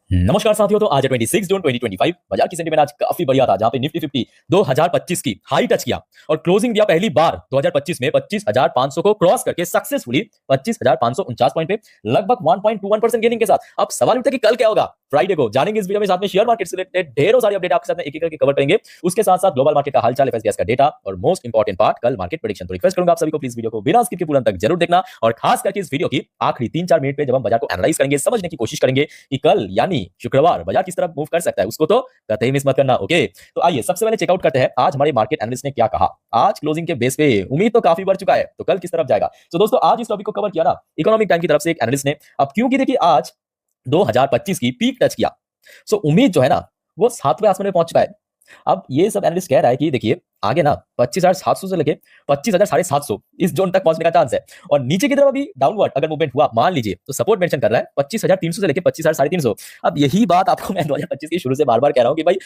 नमस्कार साथियों। तो आज है 26 जून 2025। बाजार की सेंटीमेंट आज काफी बढ़िया था, जहां पे निफ्टी 50 2025 की हाई टच किया और क्लोजिंग दिया पहली बार 2025 में 25,500 को क्रॉस करके सक्सेसफुली 25,549 पॉइंट पे लगभग 1.21% गेनिंग के साथ। अब सवाल उठता है कि कल क्या होगा, फ्राइडे को जानेंगे इस वीडियो में। साथ में शेयर मार्केट से रिलेटेड ढेरों सारी अपडेट आपके साथ में एक एक करके कवर करेंगे। उसके साथ साथ ग्लोबल मार्केट का हालचाल, एफएसबीएस का डेटा और मोस्ट इंपॉर्टेंट पार्ट कल मार्केट प्रेडिक्शन। तो रिक्वेस्ट करूंगा आप सभी को प्लीज वीडियो को बिना स्किप के पूरा तक जरूर देखना और खास करके इस वीडियो की आखिरी 3-4 मिनट पे जब हम बाजार को एनालाइज करेंगे, समझने की कोशिश करेंगे कि कल यानी शुक्रवार बाजार किस तरह मूव कर सकता है, उसको तो कतई मिस मत करना। ओके, तो आइए सबसे पहले चेकआउट करते हैं आज हमारे मार्केट एनालिस्ट ने क्या कहा। आज क्लोजिंग के बेस पे उम्मीद तो काफी बढ़ चुका है, तो कल किस तरफ जाएगा। तो दोस्तों आज इस टॉपिक को कवर किया ना इकोनॉमिक टाइम की तरफ से एक एनालिस्ट ने। अब क्योंकि देखिए आज 2025 की पीक टच किया, सो उम्मीद जो है ना वो 7वें आसमान में पहुंच चुका है। अब ये सब एनालिस्ट कह रहा है कि देखिए आगे ना 25,700 से लेके 25,750 इस जोन तक पहुंचने का चांस है। और नीचे की तरफ अभी डाउनवर्ड अगर मूवमेंट हुआ मान लीजिए, तो सपोर्ट मेंशन कर रहा है 25,300 से लेके 25,350। अब यही बात आपको मैं 2025 की शुरू से बार बार कह रहा हूं कि भाई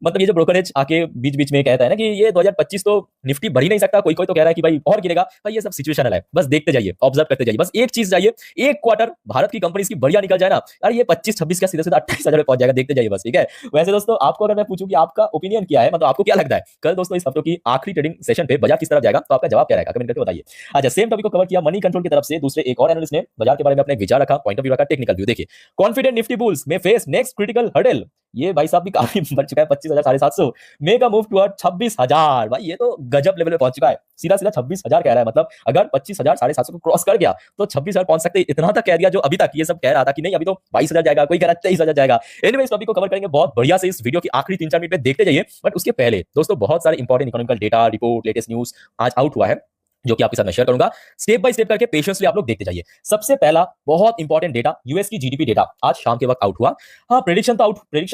मतलब ये जो ब्रोकरेज आके बीच बीच में कहता है ना कि ये 2025 तो निफ्टी बढ़ ही नहीं सकता, कोई कोई तो कह रहा है कि भाई और गिरेगा। भाई ये सब सिचुएशनल है, बस देखते जाइए, ऑब्जर्व करते जाइए। बस एक चीज चाहिए, एक क्वार्टर भारत की कंपनी की बढ़िया निकल जाए ना यार, ये 25-26 का सीधा सीधा 28,000 पे पहुंच जाएगा। देखते जाइए बस, ठीक है। वैसे दोस्तों आपको अगर मैं पूछूं कि आपका ओपिनियन क्या है, मतलब आपको क्या लगता है कल दोस्तों इस हफ्ते की आखिरी ट्रेडिंग सेशन पे बाजार किस तरफ जाएगा, तो आपका जवाब क्या रहेगा कमेंट करके बताइए। अच्छा, सेम टॉपिक को कवर किया मनी कंट्रोल की तरफ से दूसरे एक और एनालिस्ट ने बाजार के बारे में अपने विचार रखा, पॉइंट ऑफ व्यू रखा, टेक्निकल व्यू। देखिए, कॉन्फिडेंट निफ्टी बुल्स में फेस नेक्स्ट क्रिटिकल हर्डल। ये भाई साहब भी काफी बढ़ चुका है, 25,750 मेगा मूव टुवर्ड 26,000। भाई ये तो गजब लेवल पे पहुंच चुका है, सीधा सीधा 26,000 कह रहा है। मतलब अगर 25,750 को क्रॉस कर गया तो 26,000 पहुंच सकते, इतना तक कह दिया। जो अभी तक ये सब कह रहा था कि नहीं अभी तो 22,000 जाएगा, कोई कह रहा है 23,000 जाएगा। एनीवे इस टॉपिक को कवर करेंगे बहुत बढ़िया से इस वीडियो की आखिरी 3-4 मिनट में, देखते जाइए। बट उसके पहले दोस्तों बहुत सारे important economical data, report, latest news आज आउट हुआ है, जो कि आपके साथ मैं शेयर करूंगा। स्टेप बाय स्टेप करके पेशेंसली आप लोग देखते जाइए। सबसे पहला बहुत इंपॉर्टेंट डेटा, यूएस की जीडीपी डेटा आज शाम के वक्त आउट हुआ। हाँ, प्रेडिक्शन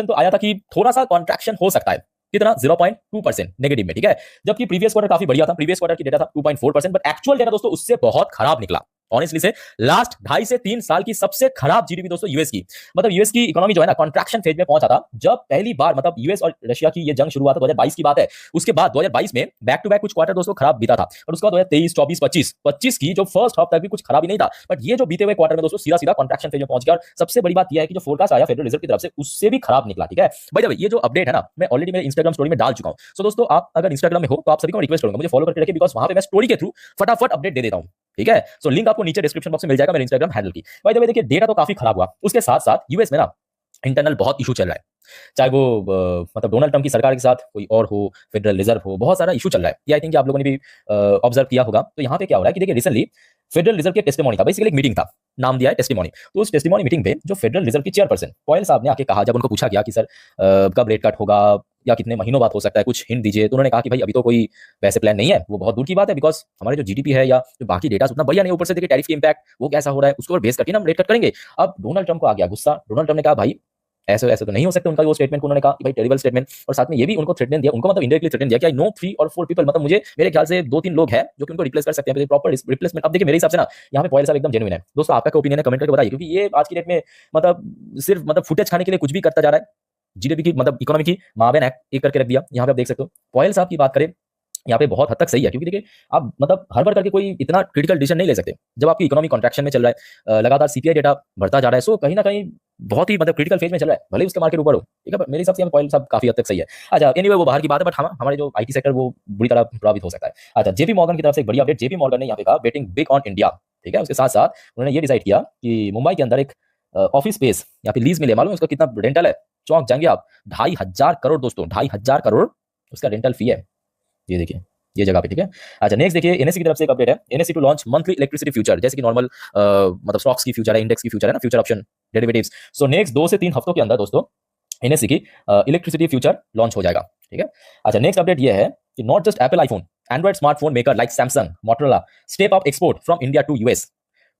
तो आया था कि थोड़ा सा कॉन्ट्रैक्शन हो सकता है, कितना 0.2% नेगेटिव में, ठीक है। जबकि प्रीवियस क्वार्टर काफी बढ़िया था, प्रीवियस क्वार्टर की डेटा था 2.4%, बट एक्चुअल डेटा दोस्तों उससे बहुत खराब निकला। ऑनेस्टली से लास्ट 2.5 से 3 साल की सबसे खराब जीडीपी दोस्तों यूएस की। मतलब यूएस की इकोनॉमी जो है ना कॉन्ट्रैक्शन फेज में पहुंचा था जब पहली बार, मतलब यूएस और रशिया की ये जंग शुरू हुआ था 2022 की बात है। उसके बाद 2022 में बैक टू बैक कुछ क्वार्टर दोस्तों खराब बीता था, और उसके बाद 2023, 24, 25 की जो फर्स्ट हाफ तक भी कुछ खराब ही नहीं था। बट ये जो बीते हुए क्वार्टर में दोस्तों सीधा सीधा कॉन्ट्रैक्शन फेज में पहुंच गया। और सबसे बड़ी बात यह है कि जो फोरकास्ट आया फेडरल रिजर्व की तरफ से उससे भी खराब निकला, ठीक है। भाई जब ये जो अपडेट है ना मैं ऑलरेडी मेरे इंस्टाग्राम स्टोरी में डाल चुका हूं। सो दोस्तों आप अगर इंस्टाग्राम में हो तो आप सभी को रिक्वेस्ट करूंगा मुझे फॉलो करके रखिए, बिकॉज वहां पे मैं स्टोरी के थ्रू फटाफट अपडेट दे देता हूं, ठीक है। सो लिंक आपको नीचे डिस्क्रिप्शन बॉक्स में मिल जाएगा मेरे इंस्टाग्राम हैंडल की। बाय द वे देखिए डेटा तो काफी खराब हुआ, उसके साथ साथ यूएस में ना इंटरनल बहुत इशू चल रहा है। चाहे वो मतलब डोनाल्ड ट्रंप की सरकार के साथ कोई और हो, फेडरल रिजर्व हो, बहुत सारा इशू चल रहा है। ये आई थिंक आप लोगों ने भी ऑब्जर्व किया होगा। तो यहाँ पे क्या हो रहा है कि देखिए रिसेंटली फेडरल रिजर्व के टेस्टिमोनी था, बेसिकली एक मीटिंग था, नाम दिया है टेस्टिमोनी। तो उस टेस्टिमोनी मीटिंग पे जो फेडरल रिजर्व की चेयरपर्सन पॉयल साहब ने आके कहा, जब उनको पूछा गया कि सर कब रेट कट होगा या कितने महीनों बाद हो सकता है, कुछ हिंट दीजिए, तो उन्होंने कहा कि भाई अभी तो कोई वैसे प्लान नहीं है, वो बहुत दूर की बात है, बिकॉज हमारे जो जीडीपी है या जो बाकी डेटा उतना बढ़िया नहीं, ऊपर से देखिए टैरिफ की इंपैक्ट वो कैसा हो रहा है उसको और बेस करके ना हम रेट कट करेंगे। अब डोनाल्ड ट्रंप को आ गया गुस्सा। डोनाल्ड ट्रंप ने कहा भाई ऐसे ऐसे तो नहीं हो सकते। उनका वो स्टेटमेंट उन्होंने कहा कि भाई टेरिबल स्टेटमेंट, और साथ में ये भी उनको थ्रेटन दिया, उनको मतलब इनडायरेक्टली थ्रेटन दिया कि आई नो 3 और 4 पीपल, मतलब मुझे मेरे ख्याल से 2-3 लोग हैं जो कि उनको रिप्लेस कर सकते हैं, प्रॉपर रिप्लेसमेंट। अब देखिए मेरे हिसाब से ना यहाँ पे पॉयल साहब एकदम जेन्युइन है। दोस्तों आपका क्या ओपिनियन है कमेंट करके बताइए, क्योंकि ये आज की डेट में मतलब सिर्फ मतलब फुटेज खाने के लिए कुछ भी करता जा रहा है। जीडीपी की मतलब इकोनॉमी की मावेन एक्ट एक करके रख दिया, यहाँ पे आप देख सकते हो। पॉयल साहब की बात करें यहाँ पे बहुत हद तक सही है, क्योंकि देखिए आप मतलब हर बार करके कोई इतना क्रिटिकल डिसीजन नहीं ले सकते जब आपकी इकोनॉमी कॉन्ट्रैक्शन में चल रहा है, लगातार सीपीआई डेटा बढ़ता जा रहा है। सो कहीं ना कहीं बहुत ही मतलब क्रिटिकल फेज में चल रहा है, भले ही उसके मार्केट ऊपर हो, ठीक है। मेरे हिसाब से पॉइंट सब काफी हद तक सही है। अच्छा एनीवे वो बाहर की बात है, बट हम हमारे जो आईटी सेक्टर वो बुरी तरह प्रभावित हो सकता है। अच्छा, जेपी मॉर्गन की तरफ से एक बड़ी अपडेट, जेपी मॉर्गन ने यहाँ पे कहा बेटिंग बिग ऑन इंडिया, ठीक है। उसके साथ साथ उन्होंने ये डिसाइड किया कि मुंबई के अंदर एक ऑफिस स्पेस यहाँ पे लीज मिले, मालूम है उसका कितना रेंटल है, चौंक जाएंगे आप, 2,500 करोड़ दोस्तों, 2,500 करोड़ उसका रेंटल फी है, ये देखिए ये जगह पे, ठीक है। अच्छा नेक्स्ट देखिए एनएससी की तरफ से एक अपडेट है, NSC to launch monthly electricity future, जैसे कि नॉर्मल मतलब स्टॉक्स की फ्यूचर है, इंडेक्स की फ्यूचर है ना, future option derivatives. So next 2 से 3 हफ्तों के अंदर दोस्तों एनएससी की इलेक्ट्रिसिटी फ्यूचर लॉन्च हो जाएगा, ठीक है। अच्छा नेक्स्ट अपडेट ये है कि not just Apple iPhone, Android smartphone maker like Samsung, Motorola step up export from India to US,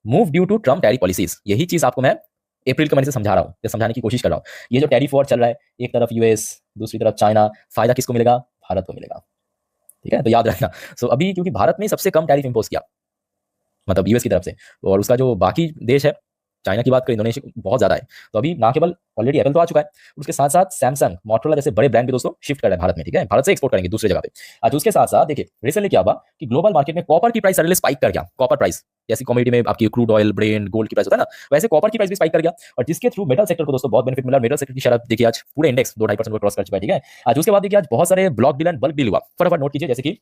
move due to Trump tariff policies. यही चीज आपको मैं अप्रैल के महीने से समझा रहा हूँ, या समझाने की कोशिश कर रहा हूँ। ये जो टैरिफ वॉर चल रहा है, एक तरफ यूएस दूसरी तरफ चाइना, फायदा किसको मिलेगा, भारत को मिलेगा, ठीक है। तो याद रखना। सो अभी क्योंकि भारत ने सबसे कम टैरिफ इंपोज किया मतलब यूएस की तरफ से, और उसका जो बाकी देश है चाइना की बात करें, इंडोनेशिया बहुत ज्यादा है। तो अभी ना केवल ऑलरेडी एप्पल तो आ चुका है, उसके साथ साथ सैमसंग, मोटरोला जैसे बड़े ब्रांड भी दोस्तों शिफ्ट कर रहे हैं भारत में, ठीक है, भारत से एक्सपोर्ट करेंगे दूसरी जगह पे। आज उसके साथ साथ देखिए रिसेंटली क्या हुआ कि ग्लोबल मार्केट में कॉपर की प्राइस सडनली स्पाइक कर गया। कॉपर प्राइस जैसी कॉमोडिटी में आपकी क्रूड ऑयल, ब्रेन, गोल्ड की प्राइस होता है ना, वैसे कॉपर की प्राइस भी स्पाइक कर गया, और जिसके थ्रू मेटल सेक्टर को दोस्तों बहुत बेनिफिट मिला। मेटल सेक्टर की शेयर देखिए आज पूरे इंडेक्स 2-2.5% को क्रॉस कर चुका है, ठीक है। आज उसके बाद देखिए आज बहुत सारे block deal and bulk deal हुआ, फटाफट नोट कीजिए। जैसे कि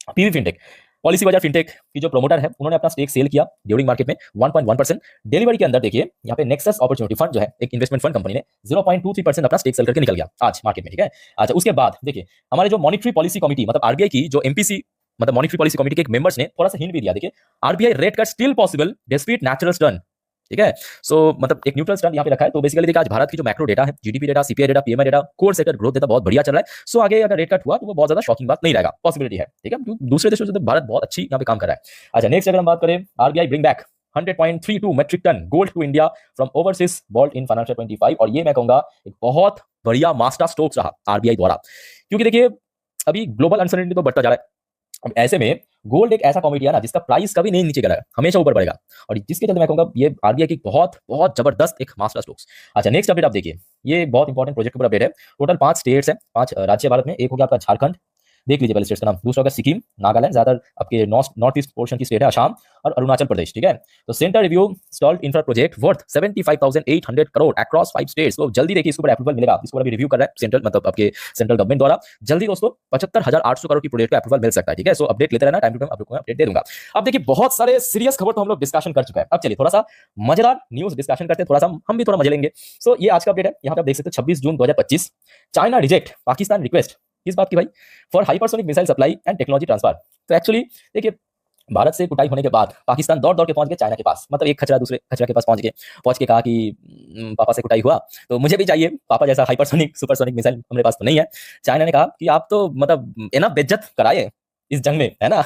पीवी फिनटेक, पॉलिसी बाजार फिनटेक की जो प्रोमोटर है, उन्होंने अपना स्टेक सेल किया ड्यूरिंग मार्केट में 1.1%। डिलीवरी के अंदर देखिए यहाँ पे नेक्सस अपॉर्चुनिटी फंड जो है एक इन्वेस्टमेंट फंड कंपनी ने 0.23% अपना स्टेक सेल करके निकल गया आज मार्केट में, ठीक है। अच्छा उसके बाद देखिए हमारे जो मॉनिटरी पॉलिसी कमिटी मतलब आरबीआई की जो एमपीसी मतलब मॉनिटरी पॉलिसी कमिटी के एक मेंबर्स ने थोड़ा सा हिंट भी दिया। देखिए RBI rate cut still possible despite natural turn, ठीक है। सो मतलब एक न्यूट्रल स्टैंड यहाँ पे रखा है। तो बेसिकली देखिए आज भारत की जो मैक्रो डेटा है, GDP data, CPI data, PMI data, core sector growth data बहुत बढ़िया चल रहा है। सो आगे अगर रेट कट हुआ तो वो बहुत ज्यादा शॉकिंग बात नहीं रहेगा, पॉसिबिलिटी है, ठीक है। दूसरे देशों से तो भारत बहुत अच्छी यहाँ पे काम कर रहा है। अच्छा नेक्स्ट अगर हम बात करें, RBI bring back 100.32 metric ton gold to India from overseas vault in financial 25, और ये मैं कहूंगा एक बहुत बढ़िया मास्टर स्ट्रोक्स रहा आरबीआई द्वारा, क्योंकि देखिए अभी ग्लोबल अनसर्टेनिटी तो बढ़ता जा रहा है। अब ऐसे में गोल्ड एक ऐसा कॉमोडिटी है ना जिसका प्राइस कभी नहीं नीचे गिरा है, हमेशा ऊपर बढ़ेगा, और जिसके चलते मैं कहूंगा ये आरबीआई की बहुत बहुत जबरदस्त एक मास्टर स्ट्रोक्स। अच्छा नेक्स्ट अपडेट आप देखिए, ये बहुत इंपॉर्टेंट प्रोजेक्ट के ऊपर अपडेट है। टोटल 5 स्टेट्स हैं, 5 राज्य भारत में। एक हो गया आपका झारखंड, देख लीजिए पहले स्टेट्स का नाम। दूसरा होगा सिक्किम, नागालैंड, ज्यादातर आपके नॉर्थ ईस्ट पोर्शन की स्टेट है, असम और अरुणाचल प्रदेश, ठीक है। तो centre review stalled infra project worth 75,800 crore across 5 states. तो जल्दी देखिए इसके ऊपर अप्रूवल मिलेगा, इसको अभी रिव्यू कर रहा है सेंट्रल मतलब आपके सेंट्रल गवर्नमेंट द्वारा। जल्दी दोस्तों 75,800 करोड़ की प्रोजेक्ट का अप्रूवल मिल सकता है, ठीक है। सो अपडेट लेते रहना, टाइम टू टाइम आपको मैं अपडेट दे दूंगा। अब देखिए बहुत सारे सीरियस खबर तो हम लोग डिस्कशन कर चुके हैं, अब चलिए थोड़ा सा मजेदार न्यूज डिस्कशन करते हैं, थोड़ा सा हम भी थोड़ा मजे लेंगे। सो ये आज का अपडेट है, यहाँ पे आप देख सकते हो 26 जून 2025, चाइना रिजेक्ट पाकिस्तान रिक्वेस्ट, किस बात की भाई, for hypersonic missile supply and technology transfer. तो एक्चुअली देखिए भारत से कुटाई होने के बाद पाकिस्तान दौड़ दौड़ के पहुंच गए चाइना के पास, मतलब एक खचरा दूसरे खचरा के पास पहुंच के कहा कि पापा से कुटाई हुआ तो मुझे भी चाहिए पापा जैसा हाइपरसोनिक सुपरसोनिक मिसाइल, हमारे पास तो नहीं है। चाइना ने कहा कि आप तो मतलब इनफ बेइज्जत कराए इस जंग में, है ना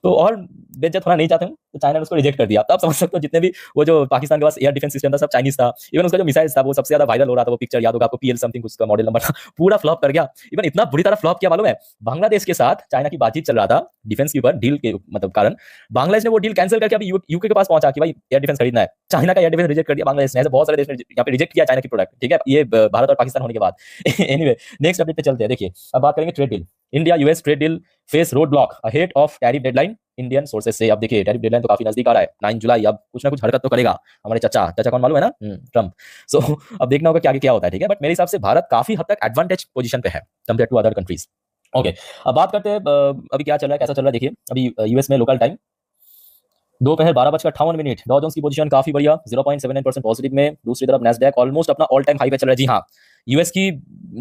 तो और बेइज्जत होना नहीं चाहते हूं, तो चाइना ने उसको रिजेक्ट कर दिया। तो आप समझ सकते हो जितने भी वो जो पाकिस्तान के पास एयर डिफेंस सिस्टम था सब चाइनीज था। इवन उसका जो मिसाइल था वो सबसे ज्यादा वायरल हो रहा था, वो पिक्चर याद होगा आपको, पीएल समथिंग उसका मॉडल नंबर था, पूरा फ्लॉप कर गया। इवन इतना बुरी तरह फ्लॉप किया मालूम है, बांग्लादेश के साथ चाइना की बातचीत चल रहा था डिफेंस के ऊपर डील के मतलब कारण, बांग्लादेश ने वो डील कैंसिल करके अभी यूके के पास पहुंचा कि भाई एयर डिफेंस खरीदना है। चाइना का एयर डिफेंस रिजेक्ट कर दिया बांग्लादेश ने। ऐसे बहुत सारे देश ने यहाँ पे रिजेक्ट किया चाइना की प्रोडक्ट, ठीक है, ये भारत और पाकिस्तान होने के बाद एनीवे नेक्स्ट अपडेट पे चलते हैं। देखिए अब बात करेंगे trade deal, India US trade deal face road block ahead of tariff deadline Indian sources से। अब देखिए टैरिफ डेडलाइन तो काफी नजदीक आ रहा है, 9 जुलाई, अब कुछ ना कुछ हरकत तो करेगा हमारे चाचा कौन मालूम है ना, ट्रम्प। सो अब देखना होगा कि आगे क्या होता है, ठीक है। बट मेरे हिसाब से भारत काफी हद तक एडवांटेज पोजीशन पे है compare to other countries. Okay अब बात करते हैं अभी क्या चल रहा है, कैसा चल रहा है। देखिए अभी यूएस में लोकल टाइम दोपहर 12:58, डॉ जोन्स की पोजीशन काफी बढ़िया 0.79% पॉजिटिव में। दूसरी तरफ नैस्डैक ऑलमोस्ट अपना ऑल टाइम हाई पे चल रहा है। जी हाँ, यूएस की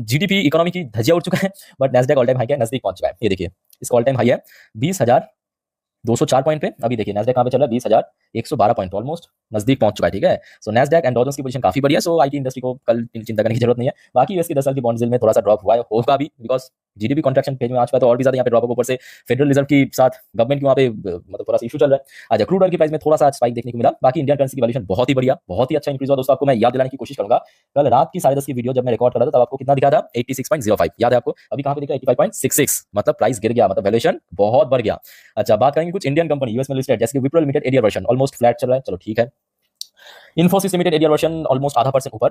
जीडीपी इकोनॉमी की धज्जियां उड़ चुका है, but Nasdaq all time high के नजदीक पहुंच चुका है। ये देखिए इसका ऑल टाइम हाई है 20,204 पॉइंट पे। अभी देखिए नैस्डैक कहां पे चल रहा है, 20,112 पॉइंट, ऑलमोस्ट नजदीक पहुंच चुका है, ठीक है। सो नैस्डैक एंड डॉ जोन्स की पोजीशन काफी बढ़िया। सो आईटी इंडस्ट्री को कल चिंता करने की जरूरत नहीं है। बाकी यूएस की 10 साल की बॉन्ड में थोड़ा सा ड्रॉप हुआ है, होगा भी, बिकॉज जीडीपी कॉन्ट्रैक्शन पेज में आ चुका है, तो और भी ज्यादा यहाँ पे ड्रॉप होगा। ऊपर से फेडरल रिजर्व की साथ गवर्नमेंट की वहाँ पे मतलब थोड़ा सा इशू चल रहा है। आज क्रूड ऑयल की प्राइस में थोड़ा सा स्पाइक देखने को मिला। बाकी इंडियन करेंसी की वैल्यूएशन बहुत ही बढ़िया, बहुत ही अच्छा इंक्रीज हुआ। दोस्तों आपको मैं याद दिलाने की कोशिश करूंगा, कल रात की 10:30 की वीडियो जब मैं रिकॉर्ड कर रहा था तब आपको कितना दिखा था, 86.05 याद है आपको। अभी कहां पे दिखा 85.66, मतलब प्राइस गिर गया, मतलब वैल्यूएशन बहुत बढ़ गया। अच्छा बात करेंगे कुछ इंडियन कंपनी यूएस में लिस्टेड, जैसे कि Wipro limited ADR version almost flat चल रहा है, चलो ठीक है। Infosys limited ADR version almost आधा % ऊपर।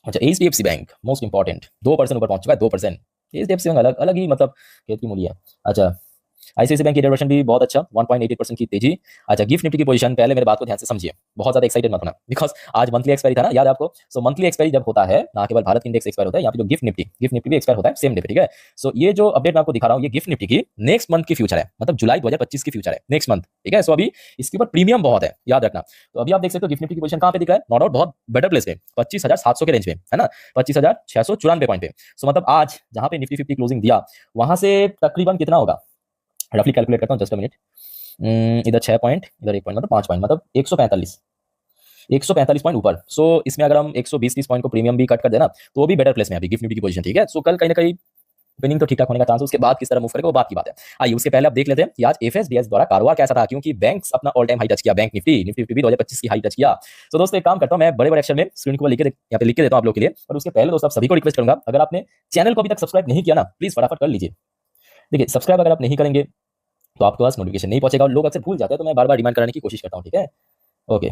अच्छा एचडीएफसी बैंक मोस्ट इंपॉर्टेंट 2% ऊपर पहुंच चुका है, 2%। एचडीएफसी बैंक अलग अलग ही मतलब खेत की मूली है। अच्छा आईसीआईसी बैंक की एडवर्शन भी बहुत अच्छा 1.88% की तेजी। अच्छा गिफ्ट निफ्टी की पोजीशन, पहले मेरे बात को ध्यान से समझिए, बहुत ज्यादा एक्साइटेड मत होना, बिकॉज आज मंथली एक्सपायरी था ना, याद है आपको। सो मंथली एक्सपायरी जब होता है ना केवल भारत इंडेक्स एक्सपायर होता है, यहाँ पे जो गिफ्ट निफ्टी भी एक्सपायर होता है सेम डे पे, ठीक है। सो ये जो अपडेट मैं आपको दिखा रहा हूँ ये गिफ्ट निफ्टी की नेक्स्ट मंथ की फ्यूचर है, मतलब जुलाई 2025 की फ्यूचर है, नेक्स्ट मंथ, ठीक है। सो अभी इसके ऊपर प्रीमियम बहुत है, याद रखना। तो अभी आप देख सकते हो गिफ्ट निफ्टी की पोजीशन कहां पे दिख रहा है, नॉट आउट बहुत बेटर प्लेस पे 25,700 के रेंज में, है ना, 25,694 पॉइंट पे। सो मतलब आज जहां पे निफ्टी 50 क्लोजिंग दिया वहां से तकरीबन कितना होगा, रफली कैलकुलेट करता हूं, जस्ट अ मिनट। इधर 6 पॉइंट, इधर 1 पॉइंट, मतलब 5 पॉइंट, मतलब 145 पॉइंट ऊपर। सो इसमें अगर हम 120-30 पॉइंट को प्रीमियम भी कट कर देना तो वो भी बेटर प्लेस में अभी गिफ्ट निफ्टी की पोजीशन, ठीक है। सो कल कहीं ना कहीं विनिंग तो ठीक ठाक होने का चांस है, उसके बाद किस तरह मूव करेगा वो बात की बात है। आइए उसके पहले आप देख लेते हैं कि आज एफएसडीएस द्वारा कारोबार कैसा था, क्योंकि बैंक्स अपना ऑल टाइम हाई टच किया, बैंक निफ्टी भी 2025 की हाई टच किया। तो दोस्तों एक काम करता हूं, मैं बड़े अक्षर में स्क्रीन को यहाँ पे लिख के देता हूं आप लोग के लिए। और उसके पहले दोस्तों आप सभी को रिक्वेस्ट करूंगा, अगर आपने चैनल को अभी तक सब्सक्राइब नहीं किया ना, प्लीज फटाफट कर लीजिए। देखिए सब्सक्राइब अगर आप नहीं करेंगे तो आपके पास नोटिफिकेशन नहीं पहुंचेगा, और लोग अक्सर भूल जाते हैं, तो मैं बार बार रिमाइंड कराने की कोशिश करता हूं, ठीक है। ओके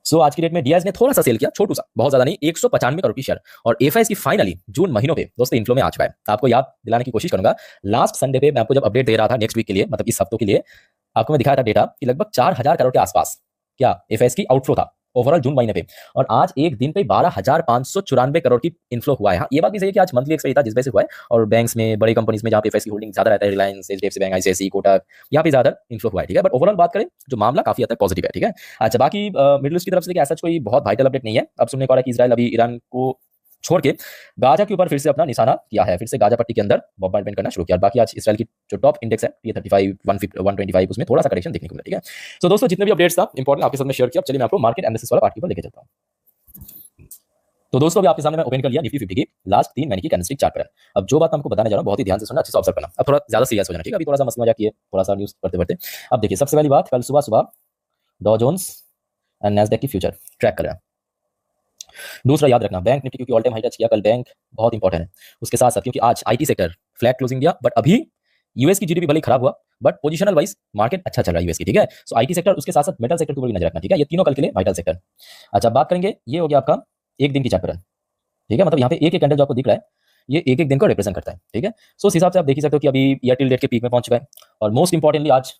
सो आज की डेट में डीआईएस ने थोड़ा सा सेल किया, छोटू सा, बहुत ज्यादा नहीं, 195 करोड़ की शेयर। और एफआईएस की फाइनली जून महीनों पे दोस्तों इन्फ्लो में आ चुका है। आपको याद दिलाने की कोशिश करूंगा, लास्ट संडे पे मैं आपको जब अपडेट दे रहा था नेक्स्ट वीक के लिए, मतलब इस हफ्तों के लिए, आपको मैं दिखाया था डेटा कि लगभग 4000 करोड़ के आसपास क्या एफआईएस की आउटफ्लो था ओवरऑल जून महीने पे। और आज एक दिन पे 12,594 करोड़ की इन्फ्लो हुआ है। हाँ, ये बात भी सही है कि आज मंथली एक्सपायरी था जिस वजह से हुआ है। और बैंक्स में, बड़ी कंपनीज में जहां पे एफआईएस की होल्डिंग ज्यादा रहता है, Reliance, HDFC bank, ICIC, Kotak, यहाँ पे ज्यादा इन्फ्लो हुआ है। ठीक है, बट ओवरऑल बात करें जो मामला काफी हद तक पॉजिटिव है। ठीक है, अच्छा, बाकी मिडिल ईस्ट की तरफ से ऐसा कोई बहुत वाइटल अपडेट नहीं है। अब सुनने को आ रहा है कि इजराइल अभी ईरान को छोड़ के गाजा के ऊपर फिर से अपना निशाना किया है, फिर से गाजा पट्टी के अंदर बॉम्बार्डमेंट करना शुरू किया। बाकी आज इसराइल की जो टॉप इंडेक्स है ये 35, 125, उसमें थोड़ा सा करेक्शन देखने को मिला। ठीक है, तो दोस्तों जितने भी अपडेट्स था इंपॉर्टेंट आपके साथ में शेयर किया। चलिए मैं आपको मार्केट एनालिसिस वाला पार्ट पर लेके चलता हूं। तो दोस्तों अभी आपके सामने मैं ओपन कर लिया निफ्टी 50 की लास्ट 3 महीने की कैंडलस्टिक चार्ट पैटर्न। अब जो बात मैं आपको बताने जा रहा हूं बहुत ही ध्यान से सुनना, अच्छे से ऑब्जर्व करना। अब थोड़ा ज्यादा सीरियस हो जाना, ठीक है, अभी थोड़ा सा मस्ती मजाक किए, थोड़ा सा न्यूज पढ़ते पढ़ते। अब देखिए, सबसे पहली बात, कल सुबह सुबह डॉ जोन्स एंड नैस्डैक की फ्यूचर ट्रैक कर रहा है। दूसरा याद रखना, बैंक निफ्टी क्योंकि ऑल टाइम हाई टच किया कल, बैंक बहुत इंपॉर्टेंट है। उसके साथ साथ क्योंकि आज आईटी सेक्टर फ्लैट क्लोजिंग दिया, बट अभी यूएस की जीडीपी भले खराब हुआ बट पोजिशनल वाइज मार्केट अच्छा चल रहा है यूएस की। ठीक है, सो आईटी सेक्टर, उसके साथ साथ मेटल सेक्टर को भी नजर रखना। ठीक है, ये तीनों कल के लिए वाइटल सेक्टर। अच्छा, बात करेंगे, ये हो गया आपका एक दिन की चार्ट पैटर्न। ठीक है, मतलब यहाँ पे एक एक कैंडल जो आपको दिख रहा है ये एक एक दिन को रिप्रेजेंट करता है। ठीक है, सो इस हिसाब से आप देख ही सकते हो कि अभी ईयर टिल डेट के पीक में पहुंच चुका है। और मोस्ट इंपॉर्टेंटली आज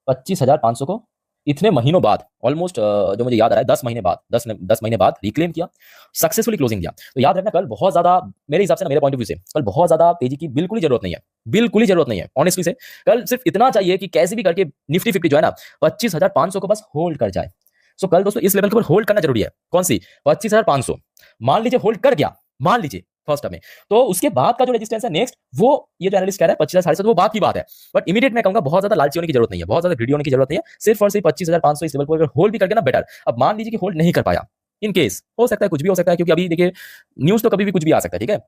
25,500 को इतने महीनों बाद ऑलमोस्ट, जो मुझे याद आ रहा है 10 महीने बाद, 10 महीने बाद रिक्लेम किया, सक्सेसफुली क्लोजिंग दिया। तो याद रखना, कल बहुत ज्यादा, मेरे हिसाब से ना, मेरे पॉइंट ऑफ व्यू से कल बहुत ज्यादा तेजी की बिल्कुल ही जरूरत नहीं है, बिल्कुल ही जरूरत नहीं है ऑनेस्टली से। कल सिर्फ इतना चाहिए कि कैसे भी करके निफ्टी 50 जो है ना 25,500 को बस होल्ड कर जाए। सो कल दोस्तों इस लेवल के ऊपर होल्ड करना जरूरी है। कौन सी? 25,500। मान लीजिए होल्ड कर गया, मान लीजिए फर्स्ट में, तो उसके बाद का जो रेजिस्टेंस है नेक्स्ट, वो ये जो एनालिस्ट कह रहा है 25,750, वो बात की बात है। बट इमीडिएट मैं कहूंगा बहुत ज्यादा लालची होने की जरूरत नहीं है, बहुत ज्यादा ग्रीडी होने की जरूरत नहीं है। सिर्फ और सिर्फ 25,500 इस लेवल को अगर होल्ड भी करके ना बेटर। अब मान लीजिए कि होल्ड नहीं कर पाया, इन केस हो सकता है, कुछ भी हो सकता है, क्योंकि अभी देखिए न्यूज तो कभी भी कुछ भी आ सकता है। ठीक है,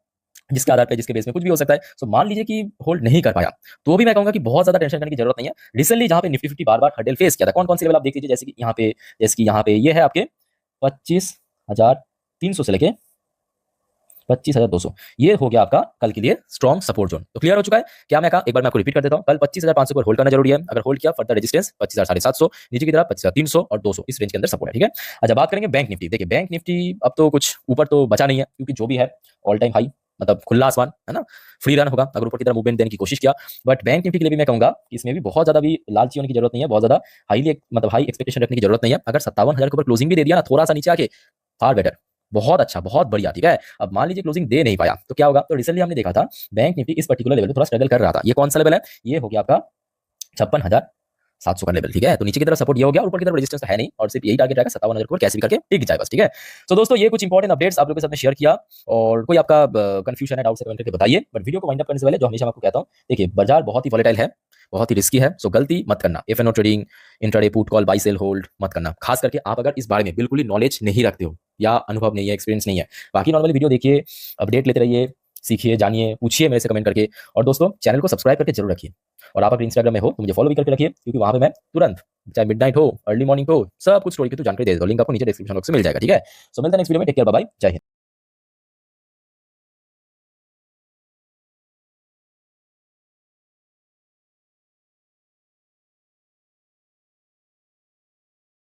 जिसके आधार पे, जिसके बेस में कुछ भी हो सकता है। सो मान लीजिए कि होल्ड नहीं कर पाया, तो भी मैं कहूंगा कि बहुत ज्यादा टेंशन करने की जरूरत नहीं है। रिसेंटली जहां पे निफ्टी 50 बार बार हर्डल फेस किया था, कौन कौन से लेवल आप देख लीजिए, जैसे कि यहाँ पे ये है आपके 25,300 से लेके 25,200, ये हो गया आपका कल के लिए स्ट्रॉन्ग सपोर्ट जोन। तो क्लियर हो चुका है क्या? मैं कहा एक बार मैं आपको रिपीट कर देता हूं, कल 25,500 पर होल्ड करना जरूरी है। अगर होल्ड किया, फर्दर रेजिस्टेंस 25,750, नीचे की तरफ 25,300 और 200, इस रेंज के अंदर सपोर्ट है। ठीक है, अच्छा, बात करेंगे बैंक निफ्टी। देखिए बैंक निफ्टी अब तो कुछ ऊपर तो बचा नहीं है, क्योंकि जो भी है ऑल टाइम हाई, मतलब खुला आसमान है ना, फ्री रन होगा अगर ऊपर की तरफ मूवमेंट देने की कोशिश किया। बट बैंक निफ्टी के लिए भी मैं कहूंगा इसमें भी बहुत ज्यादा भी लालची होने की जरूरत नहीं है, बहुत ज्यादा हाईली, मतलब हाई एक्सपेक्टेशन रखने की जरूरत नहीं है। अगर 57,000 के ऊपर क्लोजिंग भी दे दिया ना, थोड़ा सा नीचे आके, फार बेटर, बहुत अच्छा, बहुत बढ़िया। ठीक है, अब मान लीजिए क्लोजिंग दे नहीं पाया तो क्या होगा? तो रिसेंटली हमने देखा था बैंक निफ्टी इस पर्टिकुलर लेवल पे थोड़ा स्ट्रगल कर रहा था। ये कौन सा लेवल है? ये हो गया आपका 56,700 का लेवल। ठीक है, तो नीचे की तरफ सपोर्ट ये हो गया, ऊपर की तरफ रेजिस्टेंस तो है नहीं, और सिर्फ यही टारगेट रहेगा 57,000 को कैसे भी करके टिक जाए बस। ठीक है, तो दोस्तों ये कुछ इंपॉर्टेंट अपडेट्स आप लोगों के साथ में शेयर किया। और कोई आपका कंफ्यूजन है, डाउट है, कमेंट करके बताइए। बट वीडियो को वाइंड अप करने से पहले जो हमेशा मैं आपको कहता हूं, देखिए बाजार बहुत ही वॉलेटाइल है, बहुत ही रिस्की है। सो गलती मत करना, FNO trading, intraday put call, buy sell hold मत करना। खास करके आप अगर इस बारे में बिल्कुल ही नॉलेज नहीं रखते हो या अनुभव नहीं है, एक्सपीरियंस नहीं है। बाकी नॉर्मली वीडियो देखिए, अपडेट लेते रहिए, सीखिए, जानिए, पूछिए मेरे से कमेंट करके। और दोस्तों चैनल को सब्सक्राइब करके जरूर रखिए। और आप अगर इंस्टाग्राम में हो तो मुझे फॉलो भी करके रखिए, क्योंकि वहां पे मैं तुरंत, चाहे मिडनाइट हो, अर्ली मॉर्निंग हो, सब कुछ स्टोरी की तो जानकारी दे देता हूं। लिंक आपको नीचे डिस्क्रिप्शन बॉक्स में मिल जाएगा। ठीक है, सो मिलते हैं नेक्स्ट वीडियो में। टेक केयर, बाय बाय, जय हिंद।